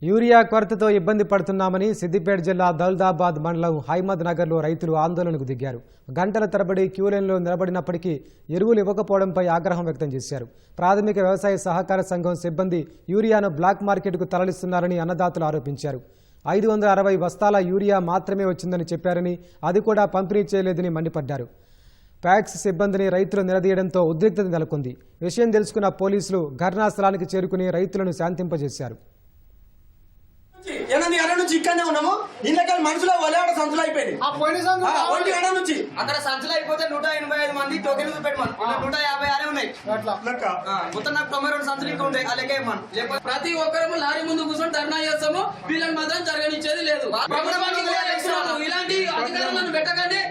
Urea కొరతతో ఇబ్బంది పడుతున్నామని సిద్దిపేట జిల్లా దౌలతాబాద్ మండలం హైమద్ నగర్లో రైతులు ఆందోళనకు దిగారు. గంటల తరబడి క్యూలైన్లో నిలబడినప్పటికీ ఎరువులు ఇవ్వకపోవడంపై ఆగ్రహం వ్యక్తం చేశారు. ప్రాథమిక వ్యవసాయ సహకార సంఘం సిబ్బంది యూరియాను బ్లాక్ మార్కెట్కు తరలిస్తున్నారని అన్నదాతలు ఆరోపించారు. 560 బస్తాల యూరియా మాత్రమే వచ్చిందని చెప్పారని, అది కూడా పంపిణీ చేయలేదని మండిపడ్డారు. ప్యాక్స్ సిబ్బందిని రైతులు నిలదీయడంతో ఉద్రిక్తత నెలకొంది. విషయం తెలుసుకున్న పోలీసులు ఘటనా స్థలానికి చేరుకుని రైతులను శాంతింపజేశారు. నుంచి ఇక్కడనే ఉన్నాము. ఇళ్ళకెళ్ళి మనుషులు వలేవాడ సంచులు అయిపోయింది. నుంచి అక్కడ సంచులు అయిపోతే 185 మంది టోకెన్లు పెట్టమని 156 ఉన్నాయి. మొత్తం నాకు 92 సంచులు ఇంకా ఉంటాయి. అలాగే ప్రతి ఒక్కరు లారీ ముందు కూర్చొని ధర్నా చేస్తాము. వీళ్ళని మాత్రం జరగనిచ్చేది లేదు. ఇలాంటి అధికారులను పెట్టకండి.